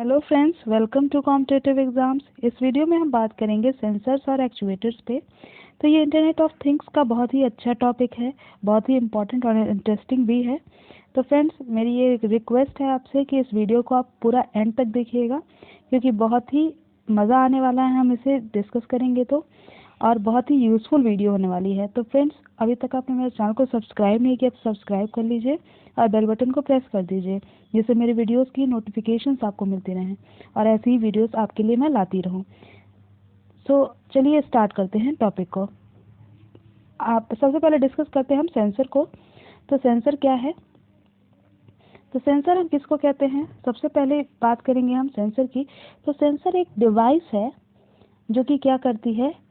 Hello friends, welcome to competitive exams. इस video में हम बात करेंगे सेंसर्स और एक्चुएटर्स पे। तो ये इंटरनेट ऑफ थिंग्स का बहुत ही अच्छा टॉपिक है, बहुत ही इम्पोर्टेंट और इंटरेस्टिंग भी है। तो फ्रेंड्स, मेरी ये रिक्वेस्ट है आपसे कि इस वीडियो को आप पूरा एंड तक देखिएगा, क्योंकि बहुत ही मज़ा आने वाला है। हम इसे डिस्कस करेंगे तो, और बहुत ही यूज़फुल वीडियो होने वाली है। तो फ्रेंड्स, अभी तक आपने मेरे चैनल को सब्सक्राइब नहीं किया तो सब्सक्राइब कर लीजिए और बेल बटन को प्रेस कर दीजिए, जिससे मेरे वीडियोस की नोटिफिकेशंस आपको मिलती रहें और ऐसी ही वीडियोस आपके लिए मैं लाती रहूं। सो चलिए स्टार्ट करते हैं टॉपिक को। आप सबसे पहले डिस्कस करते हैं हम सेंसर को। तो सेंसर क्या है? तो सेंसर हम किसको कहते हैं? सबसे पहले बात करेंगे हम सेंसर की। तो सेंसर एक डिवाइस है जो कि क्या करती है,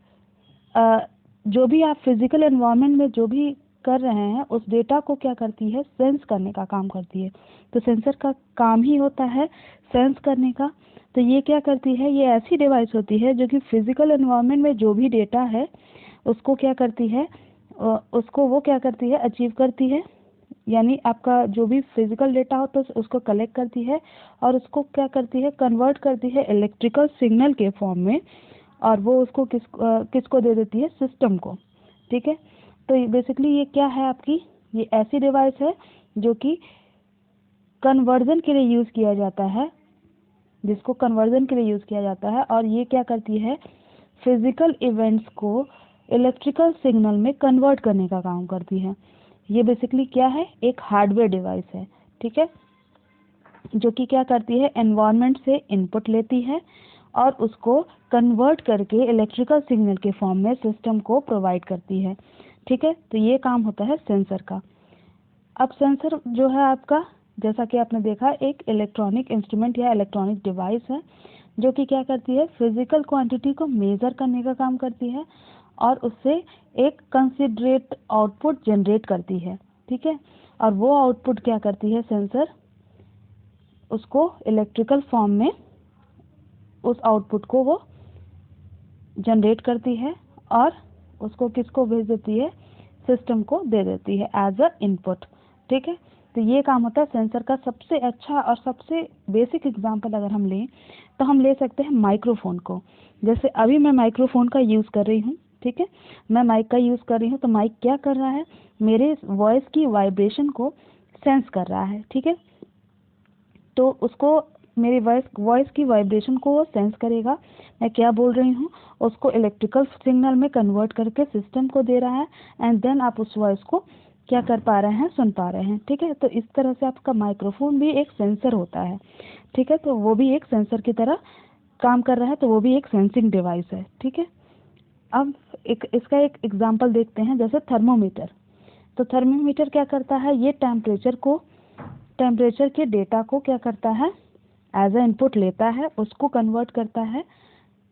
जो भी आप फिजिकल एनवायरनमेंट में जो भी कर रहे हैं उस डेटा को क्या करती है, सेंस करने का काम करती है। तो सेंसर का काम ही होता है सेंस करने का। तो ये क्या करती है, ये ऐसी डिवाइस होती है जो कि फिजिकल एनवायरनमेंट में जो भी डेटा है उसको क्या करती है, उसको वो क्या करती है, अचीव करती है। यानी आपका जो भी फिजिकल डेटा हो तो उसको कलेक्ट करती है और उसको क्या करती है, कन्वर्ट करती है इलेक्ट्रिकल सिग्नल के फॉर्म में, और वो उसको किसको दे देती है, सिस्टम को। ठीक है। तो बेसिकली ये क्या है आपकी, ये ऐसी डिवाइस है जो कि कन्वर्जन के लिए यूज़ किया जाता है, जिसको कन्वर्जन के लिए यूज़ किया जाता है। और ये क्या करती है, फिजिकल इवेंट्स को इलेक्ट्रिकल सिग्नल में कन्वर्ट करने का काम करती है। ये बेसिकली क्या है, एक हार्डवेयर डिवाइस है। ठीक है, जो कि क्या करती है, एनवायरनमेंट से इनपुट लेती है और उसको कन्वर्ट करके इलेक्ट्रिकल सिग्नल के फॉर्म में सिस्टम को प्रोवाइड करती है। ठीक है, तो ये काम होता है सेंसर का। अब सेंसर जो है आपका, जैसा कि आपने देखा, एक इलेक्ट्रॉनिक इंस्ट्रूमेंट या इलेक्ट्रॉनिक डिवाइस है जो कि क्या करती है, फिजिकल क्वांटिटी को मेजर करने का काम करती है और उससे एक कंसिडरेट आउटपुट जनरेट करती है। ठीक है, और वो आउटपुट क्या करती है, सेंसर उसको इलेक्ट्रिकल फॉर्म में उस आउटपुट को वो जनरेट करती है और उसको किसको भेज देती है, सिस्टम को दे देती है एज अ इनपुट। ठीक है, तो ये काम होता है सेंसर का। सबसे अच्छा और सबसे बेसिक एग्जांपल अगर हम लें तो हम ले सकते हैं माइक्रोफोन को। जैसे अभी मैं माइक्रोफोन का यूज़ कर रही हूँ। ठीक है, मैं माइक का यूज़ कर रही हूँ, तो माइक क्या कर रहा है, मेरे वॉइस की वाइब्रेशन को सेंस कर रहा है। ठीक है, तो उसको मेरी वॉइस की वाइब्रेशन को वो सेंस करेगा, मैं क्या बोल रही हूँ, उसको इलेक्ट्रिकल सिग्नल में कन्वर्ट करके सिस्टम को दे रहा है, एंड देन आप उस वॉइस को क्या कर पा रहे हैं, सुन पा रहे हैं। ठीक है, तो इस तरह से आपका माइक्रोफोन भी एक सेंसर होता है। ठीक है, तो वो भी एक सेंसर की तरह काम कर रहा है, तो वो भी एक सेंसिंग डिवाइस है। ठीक है, अब इसका एक एग्जाम्पल देखते हैं, जैसे थर्मोमीटर। तो थर्मोमीटर क्या करता है, ये टेम्परेचर के डेटा को क्या करता है, एज अ इनपुट लेता है, उसको कन्वर्ट करता है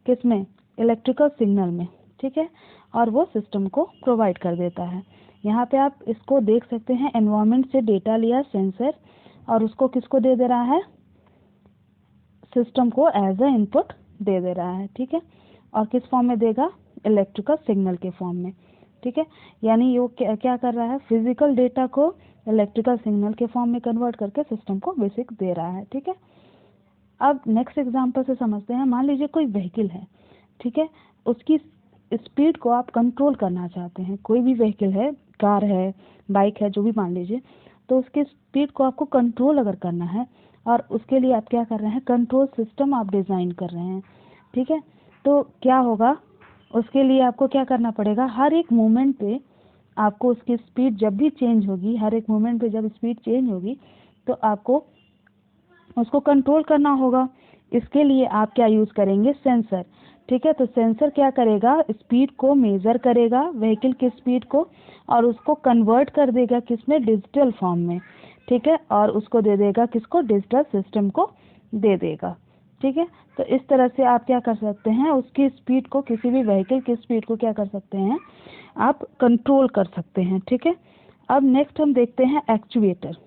किसमें, इलेक्ट्रिकल सिग्नल में। ठीक है, और वो सिस्टम को प्रोवाइड कर देता है। यहाँ पे आप इसको देख सकते हैं, एनवायरनमेंट से डेटा लिया सेंसर और उसको किसको दे दे रहा है, सिस्टम को एज अ इनपुट दे रहा है। ठीक है, और किस फॉर्म में देगा, इलेक्ट्रिकल सिग्नल के फॉर्म में। ठीक है, यानी ये क्या कर रहा है, फिजिकल डेटा को इलेक्ट्रिकल सिग्नल के फॉर्म में कन्वर्ट करके सिस्टम को बेसिक दे रहा है। ठीक है, अब नेक्स्ट एग्जांपल से समझते हैं। मान लीजिए कोई व्हीकल है। ठीक है, उसकी स्पीड को आप कंट्रोल करना चाहते हैं। कोई भी व्हीकल है, कार है, बाइक है, जो भी मान लीजिए, तो उसकी स्पीड को आपको कंट्रोल अगर करना है, और उसके लिए आप क्या कर रहे हैं, कंट्रोल सिस्टम आप डिज़ाइन कर रहे हैं। ठीक है, तो क्या होगा, उसके लिए आपको क्या करना पड़ेगा, हर एक मोमेंट पे आपको उसकी स्पीड जब भी चेंज होगी, हर एक मोमेंट पे जब स्पीड चेंज होगी तो आपको उसको कंट्रोल करना होगा। इसके लिए आप क्या यूज़ करेंगे, सेंसर। ठीक है, तो सेंसर क्या करेगा, स्पीड को मेज़र करेगा, व्हीकल की स्पीड को, और उसको कन्वर्ट कर देगा किसमें, डिजिटल फॉर्म में। ठीक है, और उसको दे देगा किसको, डिजिटल सिस्टम को दे देगा। ठीक है, तो इस तरह से आप क्या कर सकते हैं, उसकी स्पीड को, किसी भी व्हीकल की स्पीड को क्या कर सकते हैं, आप कंट्रोल कर सकते हैं। ठीक है, अब नेक्स्ट हम देखते हैं एक्चुएटर।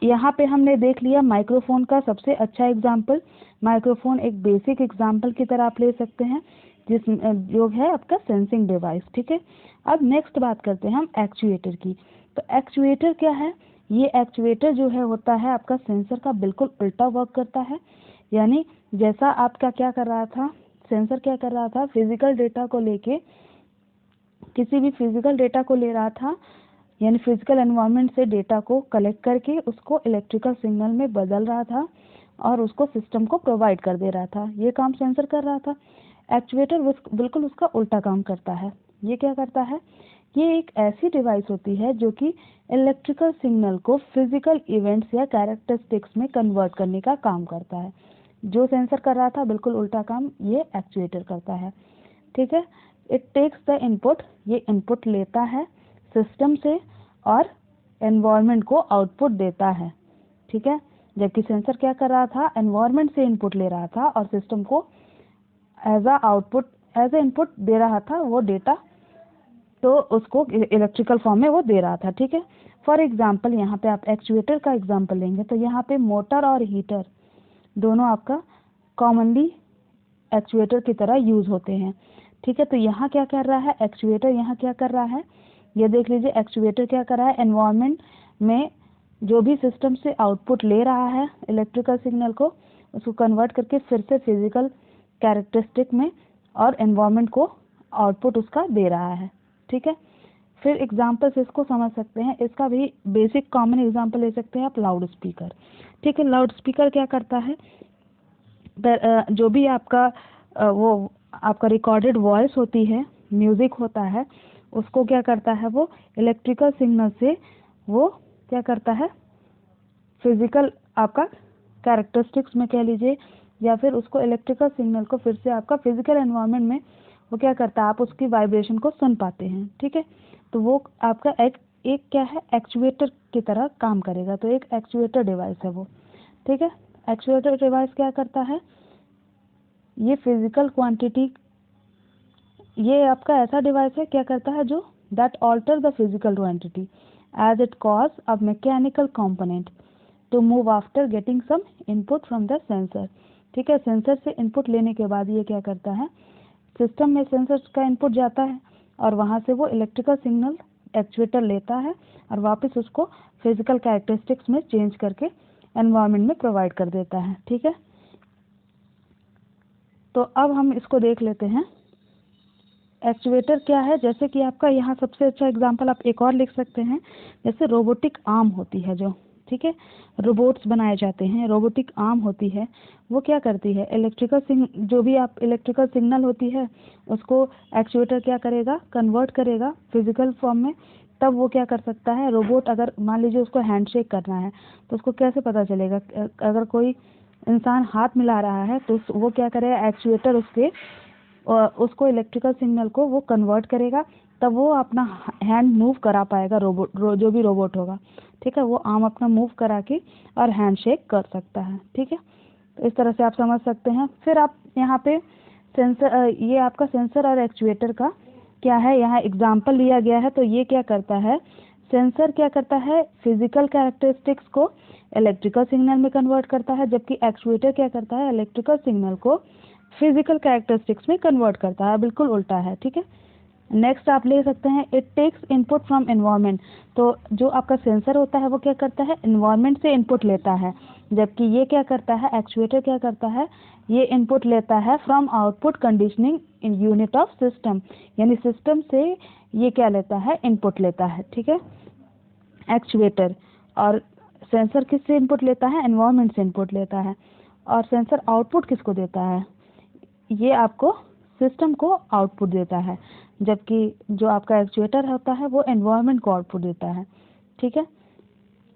यहाँ पे हमने देख लिया माइक्रोफोन का सबसे अच्छा एग्जाम्पल। माइक्रोफोन एक बेसिक एग्जाम्पल की तरह आप ले सकते हैं, जो है आपका सेंसिंग डिवाइस। ठीक है, अब नेक्स्ट बात करते हैं हम एक्चुएटर की। तो एक्चुएटर क्या है, ये एक्चुएटर जो है होता है आपका सेंसर का बिल्कुल उल्टा वर्क करता है। यानी जैसा आपका क्या कर रहा था, सेंसर क्या कर रहा था, फिजिकल डेटा को लेके, किसी भी फिजिकल डेटा को ले रहा था, यानी फिजिकल एनवायरनमेंट से डेटा को कलेक्ट करके उसको इलेक्ट्रिकल सिग्नल में बदल रहा था और उसको सिस्टम को प्रोवाइड कर दे रहा था। ये काम सेंसर कर रहा था। एक्चुएटर बिल्कुल उसका उल्टा काम करता है। ये क्या करता है, ये एक ऐसी डिवाइस होती है जो कि इलेक्ट्रिकल सिग्नल को फिजिकल इवेंट्स या कैरेक्टरिस्टिक्स में कन्वर्ट करने का काम करता है। जो सेंसर कर रहा था बिल्कुल उल्टा काम ये एक्चुएटर करता है। ठीक है, इट टेक्स द इनपुट, ये इनपुट लेता है सिस्टम से और एनवायरनमेंट को आउटपुट देता है। ठीक है, जबकि सेंसर क्या कर रहा था, एनवायरनमेंट से इनपुट ले रहा था और सिस्टम को as a output, as a input दे रहा था वो डेटा, तो उसको इलेक्ट्रिकल फॉर्म में वो दे रहा था। ठीक है, फॉर एग्जांपल यहाँ पे आप एक्चुएटर का एग्जांपल लेंगे तो यहाँ पे मोटर और हीटर दोनों आपका कॉमनली एक्चुएटर की तरह यूज होते हैं। ठीक है, तो यहाँ क्या कर रहा है एक्चुएटर, यहाँ क्या कर रहा है, ये देख लीजिए एक्चुएटर क्या कर रहा है, एनवायरनमेंट में जो भी सिस्टम से आउटपुट ले रहा है इलेक्ट्रिकल सिग्नल को, उसको कन्वर्ट करके फिर से फिजिकल कैरेक्टरिस्टिक में और एनवायरनमेंट को आउटपुट उसका दे रहा है। ठीक है, फिर एग्जाम्पल से इसको समझ सकते हैं, इसका भी बेसिक कॉमन एग्जाम्पल ले सकते हैं आप, लाउड स्पीकर। ठीक है, लाउड स्पीकर क्या करता है, जो भी आपका वो आपका रिकॉर्डेड वॉइस होती है, म्यूजिक होता है, उसको क्या करता है, वो इलेक्ट्रिकल सिग्नल से वो क्या करता है, फिजिकल आपका कैरेक्टरिस्टिक्स में कह लीजिए, या फिर उसको इलेक्ट्रिकल सिग्नल को फिर से आपका फिजिकल एनवायरनमेंट में वो क्या करता है, आप उसकी वाइब्रेशन को सुन पाते हैं। ठीक है, तो वो आपका एक क्या है, एक्चुएटर की तरह काम करेगा। तो एक एक्चुएटर डिवाइस है वो। ठीक है, एक्चुएटर डिवाइस क्या करता है, ये फिजिकल क्वांटिटी, ये आपका ऐसा डिवाइस है क्या करता है जो that alter the physical quantity as it cause a mechanical component to move after getting some input from the sensor. ठीक है, सेंसर से इनपुट लेने के बाद ये क्या करता है, सिस्टम में सेंसर का इनपुट जाता है और वहाँ से वो इलेक्ट्रिकल सिग्नल एक्चुएटर लेता है और वापस उसको फिजिकल कैरेक्टरिस्टिक्स में चेंज करके एनवायरनमेंट में प्रोवाइड कर देता है। ठीक है, तो अब हम इसको देख लेते हैं एक्चुएटर क्या है। जैसे कि आपका यहाँ सबसे अच्छा एग्जांपल आप एक और लिख सकते हैं, जैसे रोबोटिक आर्म होती है जो, ठीक है, रोबोट्स बनाए जाते हैं, रोबोटिक आर्म होती है, वो क्या करती है, इलेक्ट्रिकल जो भी आप इलेक्ट्रिकल सिग्नल होती है उसको एक्चुएटर क्या करेगा, कन्वर्ट करेगा फिजिकल फॉर्म में। तब वो क्या कर सकता है, रोबोट अगर मान लीजिए उसको हैंडशेक करना है तो उसको कैसे पता चलेगा, अगर कोई इंसान हाथ मिला रहा है तो वो क्या करेगा, एक्चुएटर उसको इलेक्ट्रिकल सिग्नल को वो कन्वर्ट करेगा, तब वो अपना हैंड मूव करा पाएगा, जो भी रोबोट होगा। ठीक है, वो आर्म अपना मूव करा के और हैंडशेक कर सकता है। ठीक है, तो इस तरह से आप समझ सकते हैं। फिर आप यहाँ पे सेंसर, ये आपका सेंसर और एक्चुएटर का क्या है, यहाँ एग्जाम्पल लिया गया है। तो ये क्या करता है, सेंसर क्या करता है, फिजिकल कैरेक्टरिस्टिक्स को इलेक्ट्रिकल सिग्नल में कन्वर्ट करता है, जबकि एक्चुएटर क्या करता है, इलेक्ट्रिकल सिग्नल को फिजिकल कैरेक्टरिस्टिक्स में कन्वर्ट करता है, बिल्कुल उल्टा है। ठीक है, नेक्स्ट आप ले सकते हैं, it takes input from environment. तो जो आपका सेंसर होता है वो क्या करता है, एनवायरनमेंट से इनपुट लेता है, जबकि ये क्या करता है, एक्चुएटर क्या करता है, ये इनपुट लेता है from output conditioning in unit of system, यानी सिस्टम से ये क्या लेता है, इनपुट लेता है। ठीक है, एक्चुएटर, और सेंसर किससे इनपुट लेता है, एनवायरनमेंट से इनपुट लेता है। और सेंसर आउटपुट किसको देता है, ये आपको सिस्टम को आउटपुट देता है, जबकि जो आपका एक्चुएटर होता है वो एनवायरनमेंट को आउटपुट देता है। ठीक है,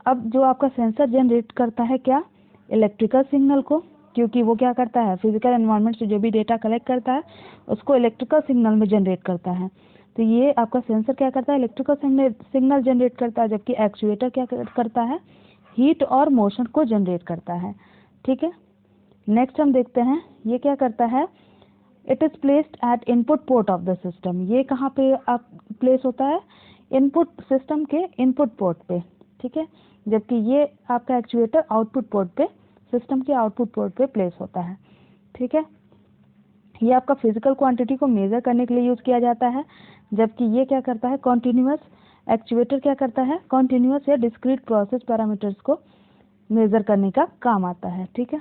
अब जो आपका सेंसर जनरेट करता है क्या, इलेक्ट्रिकल सिग्नल को, क्योंकि वो क्या करता है, फिजिकल एनवायरनमेंट से जो भी डेटा कलेक्ट करता है उसको इलेक्ट्रिकल सिग्नल में जनरेट करता है। तो ये आपका सेंसर क्या करता है, इलेक्ट्रिकल सिग्नल जनरेट करता है, जबकि एक्चुएटर क्या करता है, हीट और मोशन को जनरेट करता है। ठीक है, नेक्स्ट हम देखते हैं, ये क्या करता है, it is placed at input port of the system. ये कहाँ पे आप प्लेस होता है, इनपुट सिस्टम के इनपुट पोर्ट पे। ठीक है, जबकि ये आपका एक्चुएटर आउटपुट पोर्ट पे, सिस्टम के आउटपुट पोर्ट पे प्लेस होता है। ठीक है, ये आपका फिजिकल क्वांटिटी को मेजर करने के लिए यूज किया जाता है, जबकि ये क्या करता है, कॉन्टिन्यूअस एक्चुएटर क्या करता है, कॉन्टिन्यूअस या डिस्क्रीट प्रोसेस पैरामीटर्स को मेजर करने का काम आता है, ठीक है।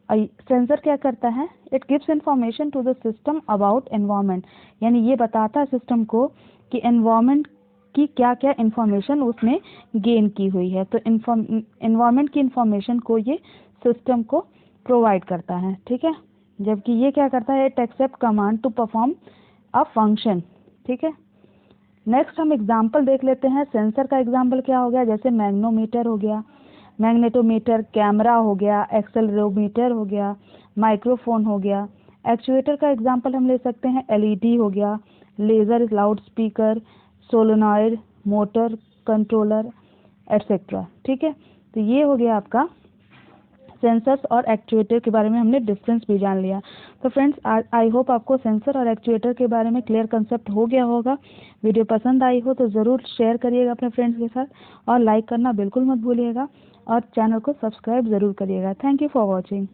सेंसर क्या करता है, it gives information to the system about environment, यानी ये बताता है सिस्टम को कि एनवायरनमेंट की क्या क्या इंफॉर्मेशन उसने गेन की हुई है। तो एनवायरनमेंट की इंफॉर्मेशन को ये सिस्टम को प्रोवाइड करता है, ठीक है। जबकि ये क्या करता है, it accept command to perform a function, ठीक है। नेक्स्ट हम एग्जाम्पल देख लेते हैं। सेंसर का एग्जाम्पल क्या हो गया, जैसे मैग्नोमीटर हो गया, मैग्नेटोमीटर, कैमरा हो गया, एक्सेलरोमीटर हो गया, माइक्रोफोन हो गया। एक्चुएटर का एग्जाम्पल हम ले सकते हैं, एलईडी हो गया, laser, loud speaker, solenoid, motor, controller etcetera, ठीक है। तो ये हो गया आपका सेंसर्स और एक्चुएटर के बारे में हमने डिफरेंस भी जान लिया। तो फ्रेंड्स, आई होप आपको सेंसर और एक्चुएटर के बारे में क्लियर कंसेप्ट हो गया होगा। वीडियो पसंद आई हो तो ज़रूर शेयर करिएगा अपने फ्रेंड्स के साथ और लाइक करना बिल्कुल मत भूलिएगा और चैनल को सब्सक्राइब ज़रूर करिएगा। Thank you for watching.